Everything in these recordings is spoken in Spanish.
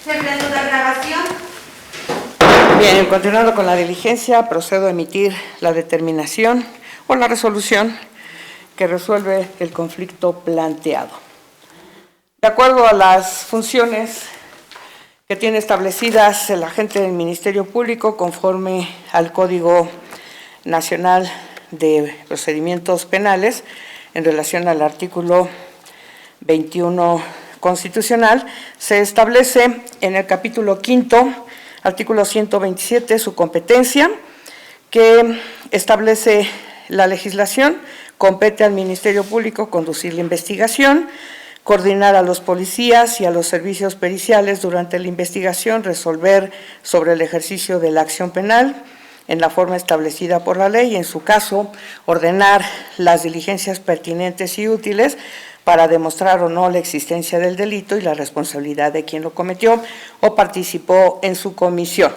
Se reanuda grabación. Bien, continuando con la diligencia, procedo a emitir la determinación o la resolución que resuelve el conflicto planteado. De acuerdo a las funciones que tiene establecidas el agente del Ministerio Público conforme al Código Nacional de Procedimientos Penales, en relación al artículo 21 constitucional, se establece en el capítulo 5, artículo 127, su competencia, que establece la legislación. Compete al Ministerio Público conducir la investigación, coordinar a los policías y a los servicios periciales durante la investigación, resolver sobre el ejercicio de la acción penal en la forma establecida por la ley y, en su caso, ordenar las diligencias pertinentes y útiles para demostrar o no la existencia del delito y la responsabilidad de quien lo cometió o participó en su comisión.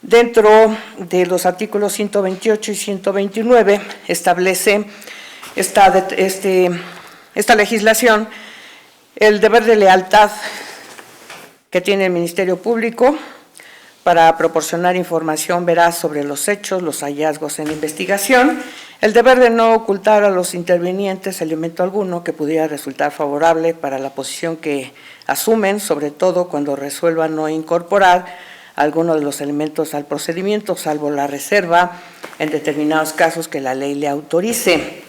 Dentro de los artículos 128 y 129 establece esta legislación el deber de lealtad que tiene el Ministerio Público para proporcionar información veraz sobre los hechos, los hallazgos en la investigación, el deber de no ocultar a los intervinientes elemento alguno que pudiera resultar favorable para la posición que asumen, sobre todo cuando resuelvan no incorporar alguno de los elementos al procedimiento, salvo la reserva en determinados casos que la ley le autorice.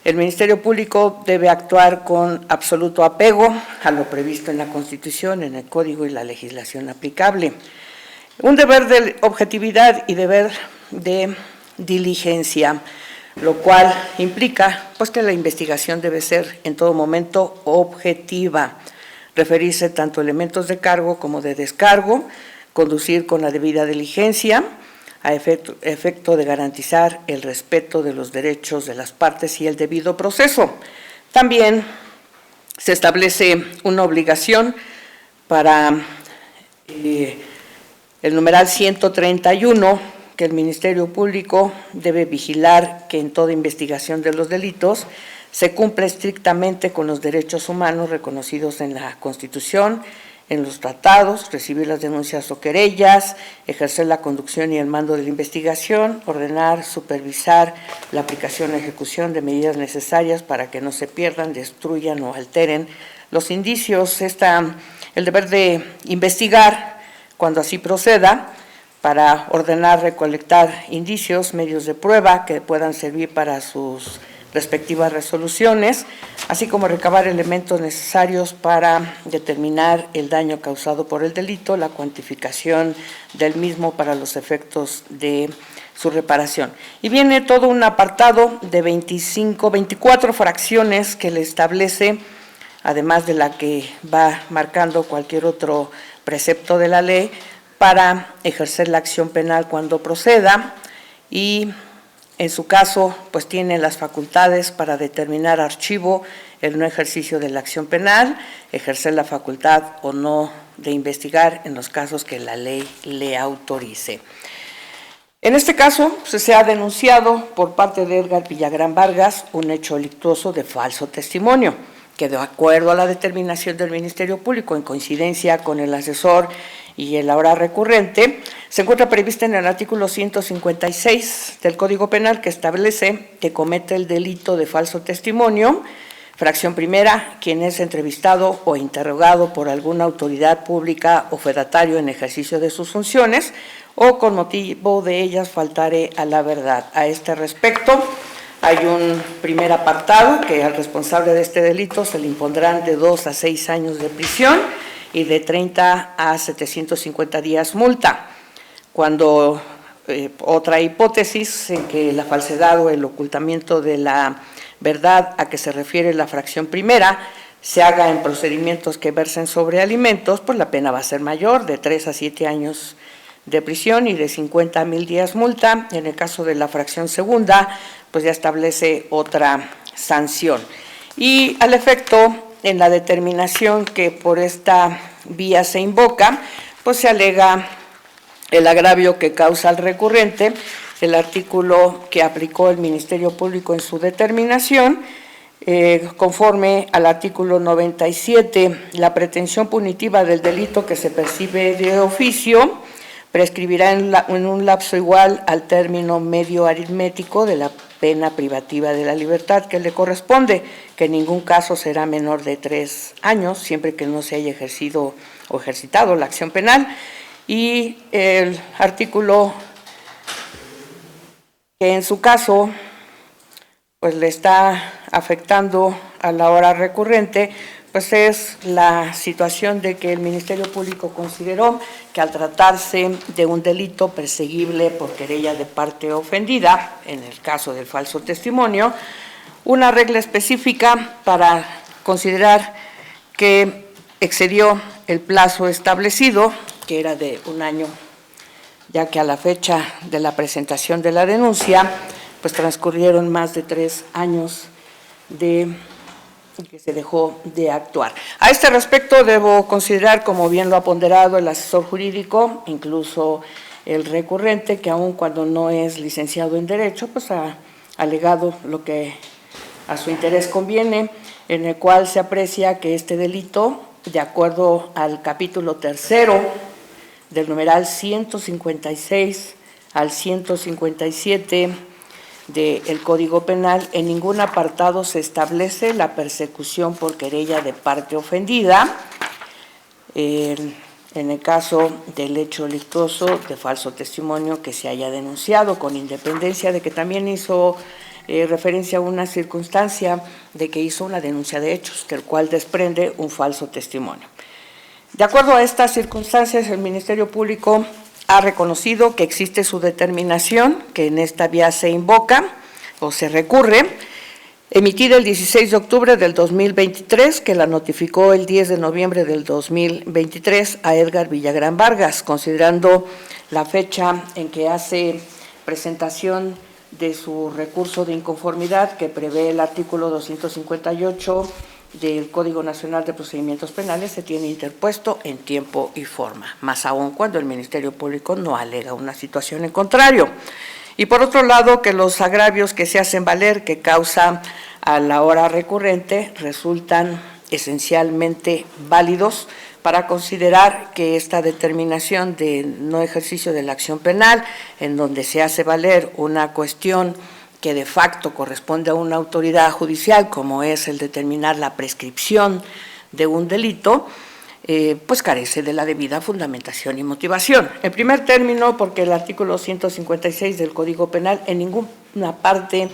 El Ministerio Público debe actuar con absoluto apego a lo previsto en la Constitución, en el Código y la legislación aplicable. Un deber de objetividad y deber de diligencia, lo cual implica pues, que la investigación debe ser en todo momento objetiva, referirse tanto a elementos de cargo como de descargo, conducir con la debida diligencia, a efecto de garantizar el respeto de los derechos de las partes y el debido proceso. También se establece una obligación para el numeral 131, que el Ministerio Público debe vigilar que en toda investigación de los delitos se cumpla estrictamente con los derechos humanos reconocidos en la Constitución, en los tratados, recibir las denuncias o querellas, ejercer la conducción y el mando de la investigación, ordenar, supervisar la aplicación y ejecución de medidas necesarias para que no se pierdan, destruyan o alteren los indicios. El deber de investigar, cuando así proceda, para ordenar, recolectar indicios, medios de prueba que puedan servir para sus respectivas resoluciones, así como recabar elementos necesarios para determinar el daño causado por el delito, la cuantificación del mismo para los efectos de su reparación. Y viene todo un apartado de 24 fracciones que le establece, además de la que va marcando cualquier otro precepto de la ley, para ejercer la acción penal cuando proceda y, en su caso, pues tiene las facultades para determinar archivo el no ejercicio de la acción penal, ejercer la facultad o no de investigar en los casos que la ley le autorice. En este caso, se ha denunciado por parte de Edgar Villagrán Vargas un hecho delictuoso de falso testimonio, que de acuerdo a la determinación del Ministerio Público, en coincidencia con el asesor y el ahora recurrente, se encuentra prevista en el artículo 156 del Código Penal, que establece que comete el delito de falso testimonio, fracción primera, quien es entrevistado o interrogado por alguna autoridad pública o fedatario en ejercicio de sus funciones, o con motivo de ellas faltare a la verdad. A este respecto, hay un primer apartado que al responsable de este delito se le impondrán de 2 a 6 años de prisión y de 30 a 750 días multa. Cuando otra hipótesis en que la falsedad o el ocultamiento de la verdad a que se refiere la fracción primera se haga en procedimientos que versen sobre alimentos, pues la pena va a ser mayor, de 3 a 7 años de prisión y de 50 a 1,000 días multa. En el caso de la fracción segunda, pues ya establece otra sanción. Y al efecto, en la determinación que por esta vía se invoca, pues se alega el agravio que causa al recurrente, el artículo que aplicó el Ministerio Público en su determinación, Conforme al artículo 97, la pretensión punitiva del delito que se percibe de oficio prescribirá en un lapso igual al término medio aritmético de la pena privativa de la libertad que le corresponde, que en ningún caso será menor de 3 años, siempre que no se haya ejercido o ejercitado la acción penal. Y el artículo que en su caso pues le está afectando a la hora recurrente, pues es la situación de que el Ministerio Público consideró que al tratarse de un delito perseguible por querella de parte ofendida, en el caso del falso testimonio, una regla específica para considerar que excedió el plazo establecido, que era de 1 año, ya que a la fecha de la presentación de la denuncia, pues transcurrieron más de 3 años de que se dejó de actuar. A este respecto debo considerar, como bien lo ha ponderado el asesor jurídico, incluso el recurrente, que aun cuando no es licenciado en Derecho, pues ha alegado lo que a su interés conviene, en el cual se aprecia que este delito, de acuerdo al capítulo 3º del numeral 156 al 157 del Código Penal, en ningún apartado se establece la persecución por querella de parte ofendida, en el caso del hecho delictuoso de falso testimonio que se haya denunciado, con independencia de que también hizo referencia a una circunstancia de que hizo una denuncia de hechos, que el cual desprende un falso testimonio. De acuerdo a estas circunstancias, el Ministerio Público ha reconocido que existe su determinación, que en esta vía se invoca o se recurre, emitida el 16 de octubre del 2023, que la notificó el 10 de noviembre del 2023 a Edgar Villagrán Vargas, considerando la fecha en que hace presentación de su recurso de inconformidad que prevé el artículo 258 del Código Nacional de Procedimientos Penales, se tiene interpuesto en tiempo y forma, más aún cuando el Ministerio Público no alega una situación en contrario. Y por otro lado, que los agravios que se hacen valer que causa a la hora recurrente resultan esencialmente válidos para considerar que esta determinación de no ejercicio de la acción penal, en donde se hace valer una cuestión que de facto corresponde a una autoridad judicial, como es el determinar la prescripción de un delito, pues carece de la debida fundamentación y motivación. En primer término, porque el artículo 156 del Código Penal en ninguna parte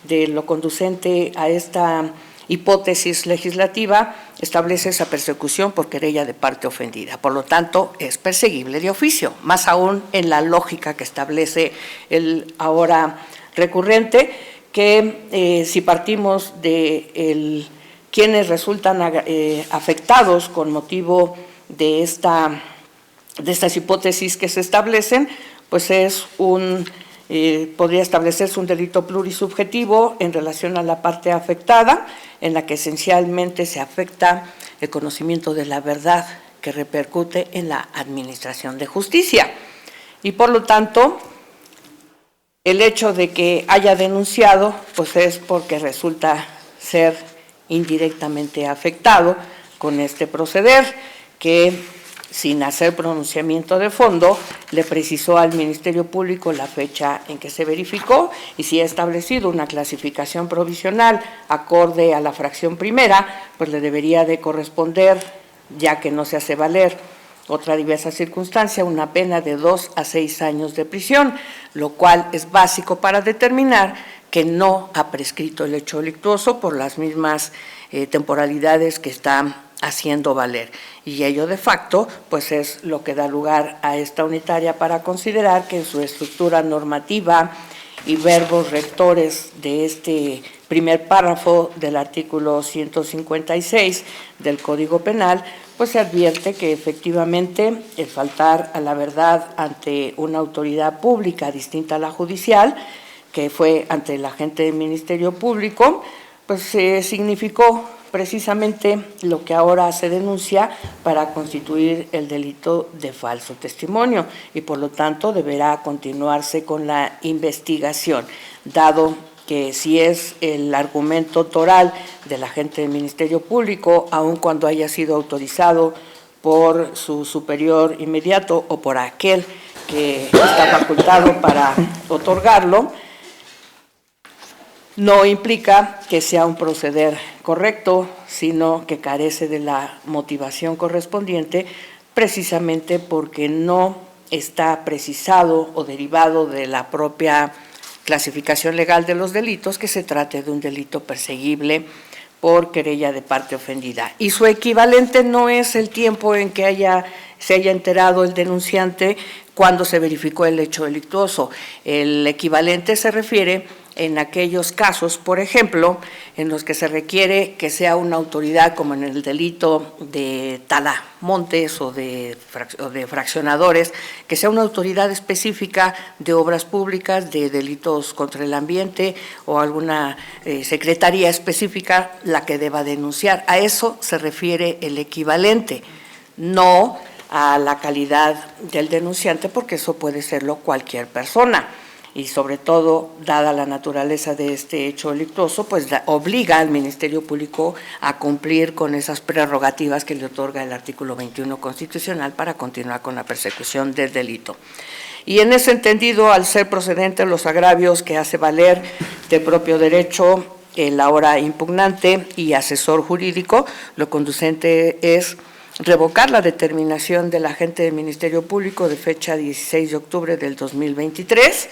de lo conducente a esta hipótesis legislativa establece esa persecución por querella de parte ofendida. Por lo tanto, es perseguible de oficio, más aún en la lógica que establece el ahora recurrente, que si partimos de quienes resultan afectados con motivo de estas hipótesis que se establecen, pues es podría establecerse un delito plurisubjetivo en relación a la parte afectada, en la que esencialmente se afecta el conocimiento de la verdad que repercute en la administración de justicia. Y por lo tanto, el hecho de que haya denunciado, pues es porque resulta ser indirectamente afectado con este proceder, que sin hacer pronunciamiento de fondo, le precisó al Ministerio Público la fecha en que se verificó y si ha establecido una clasificación provisional acorde a la fracción primera, pues le debería de corresponder, ya que no se hace valer otra diversa circunstancia, una pena de 2 a 6 años de prisión, lo cual es básico para determinar que no ha prescrito el hecho delictuoso por las mismas temporalidades que está haciendo valer. Y ello de facto, pues es lo que da lugar a esta unitaria para considerar que en su estructura normativa y verbos rectores de este primer párrafo del artículo 156 del Código Penal, pues se advierte que efectivamente el faltar a la verdad ante una autoridad pública distinta a la judicial, que fue ante el agente del Ministerio Público, pues significó precisamente lo que ahora se denuncia para constituir el delito de falso testimonio y por lo tanto deberá continuarse con la investigación, dado que si es el argumento toral del agente del Ministerio Público, aun cuando haya sido autorizado por su superior inmediato o por aquel que está facultado para otorgarlo, no implica que sea un proceder correcto, sino que carece de la motivación correspondiente, precisamente porque no está precisado o derivado de la propia clasificación legal de los delitos que se trate de un delito perseguible por querella de parte ofendida. Y su equivalente no es el tiempo en que se haya enterado el denunciante cuando se verificó el hecho delictuoso. El equivalente se refiere en aquellos casos, por ejemplo, en los que se requiere que sea una autoridad, como en el delito de talamontes o de fraccionadores, que sea una autoridad específica de obras públicas, de delitos contra el ambiente o alguna secretaría específica la que deba denunciar. A eso se refiere el equivalente, no a la calidad del denunciante, porque eso puede serlo cualquier persona. Y sobre todo, dada la naturaleza de este hecho delictuoso, pues obliga al Ministerio Público a cumplir con esas prerrogativas que le otorga el artículo 21 constitucional para continuar con la persecución del delito. Y en ese entendido, al ser procedentes los agravios que hace valer de propio derecho el ahora impugnante y asesor jurídico, lo conducente es revocar la determinación del agente del Ministerio Público de fecha 16 de octubre del 2023,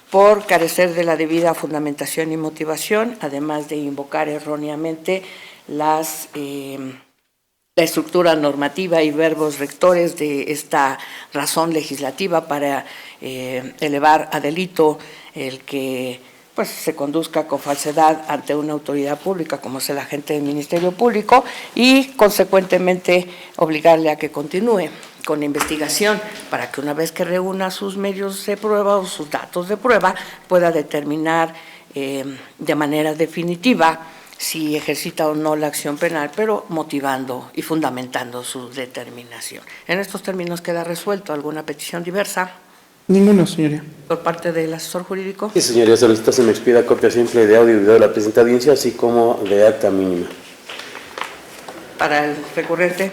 por carecer de la debida fundamentación y motivación, además de invocar erróneamente la estructura normativa y verbos rectores de esta razón legislativa para elevar a delito el que pues se conduzca con falsedad ante una autoridad pública como es el agente del Ministerio Público y consecuentemente obligarle a que continúe con investigación para que una vez que reúna sus medios de prueba o sus datos de prueba pueda determinar de manera definitiva si ejercita o no la acción penal, pero motivando y fundamentando su determinación. En estos términos queda resuelto. ¿Alguna petición diversa? Ninguno, señoría. ¿Por parte del asesor jurídico? Sí, señoría, solicito se me expida copia simple de audio y video de la presente audiencia, así como de acta mínima. Para el recurrente.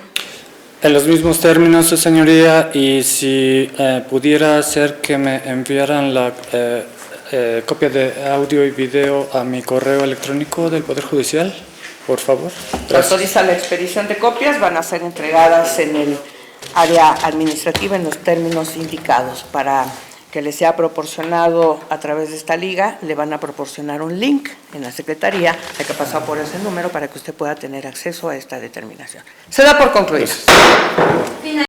En los mismos términos, señoría, y si pudiera ser que me enviaran la copia de audio y video a mi correo electrónico del Poder Judicial, por favor. Se autoriza la expedición de copias, van a ser entregadas en el área administrativa en los términos indicados. Para que le sea proporcionado a través de esta liga, le van a proporcionar un link en la Secretaría, hay que pasar por ese número para que usted pueda tener acceso a esta determinación. Se da por concluido.